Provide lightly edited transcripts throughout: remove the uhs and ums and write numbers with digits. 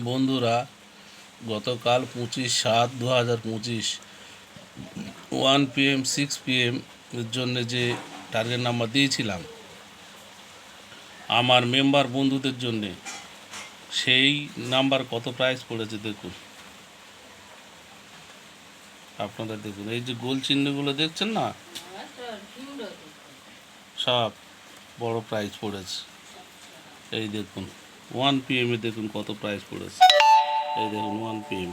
বন্ধুরা, গতকাল 25/7/2025 1 PM 6 PM এর জন্য যে টার্গেট নাম্বার দিয়েছিলাম আমার মেম্বার বন্ধুদের জন্যে, সেই নাম্বার কত প্রাইস পড়েছে দেখুন। আপনারা দেখুন, এই যে গোল চিহ্নগুলো দেখছেন না, সব বড় প্রাইস পড়েছে। এই দেখুন 1 PM এ দেখুন কত প্রাইস পড়েছে। এই দেখুন 1 PM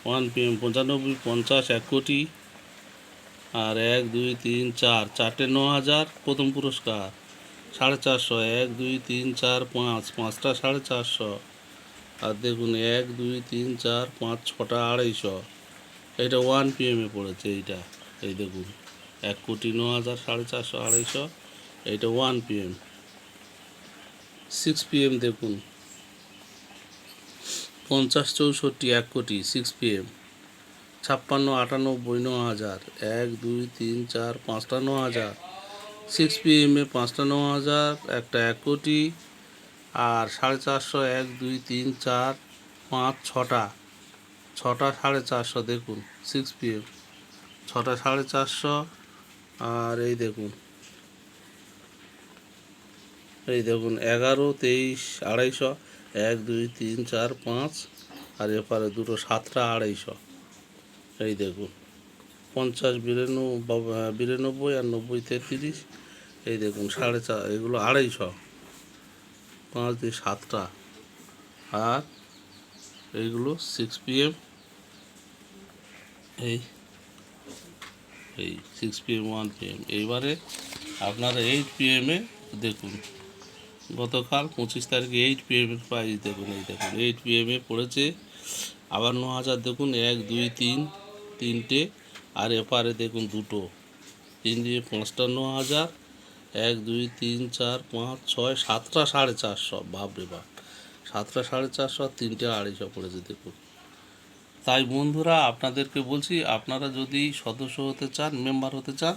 95, 50, 1 কোটি, আর 1, 2, 3, 4 চারটে 9,000 প্রথম পুরস্কার, 450, 1, 2, 3, 4, 5 পাঁচটা 450, আর দেখুন 1, 2, 3, 4, 5 6টা 250। এটা 1 PM এ পড়েছে। এইটা এই দেখুন 1 কোটি 9,000, 450, 250। এইটা 1 PM। 6 PM দেখুন 50, 64, 1 কোটি 6 PM। 56, 98, 9,000, 1, 2, 3, 4 5টা 9,000। 6 PM এ 5টা 9,000, একটা 1 কোটি, আর 450, 1, 2, 3, 4, 5 6টা 450 দেখুন 6 PM 6টা 450। আর এই দেখুন 11, 23, 250, 1, 2, 3, 4, 5, আর এপারে দুটো 7টা 250। এই দেখুন 50, 92, আর 90, 33। এই দেখুন 4.5, এগুলো 250, 5 দিয়ে 7টা, আর এইগুলো 6 PM। এই এই 6 PM 1 PM। এইবারে আপনারা 8 PM এ দেখুন, গতকাল 25 তারিখে 8 PM এর প্রাইস দেখুন। এই দেখুন 8 PM এ পড়েছে আবার 9,000 দেখুন, 1, 2, 3 তিনটে, আর এপারে দেখুন দুটো 3 দিয়ে 5টা 9,000, 1, 2, 3, 4, 5, 6, 7টা 450। বাপরে বাপ, 7টা 450 আর 3টে 250 পড়েছে দেখুন। তাই বন্ধুরা, আপনাদেরকে বলছি, আপনারা যদি সদস্য হতে চান, মেম্বার হতে চান,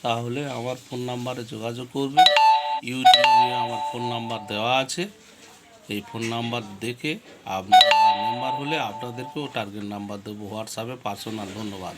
তাহলে আমার ফোন নাম্বারে যোগাযোগ করবেন। ইউটিউবে আমার ফোন নাম্বার দেওয়া আছে। এই ফোন নাম্বার দেখে আপনারা মেম্বার হলে আপনাদেরকেও টার্গেট নাম্বার দেবো হোয়াটসঅ্যাপে পার্সোনাল। ধন্যবাদ।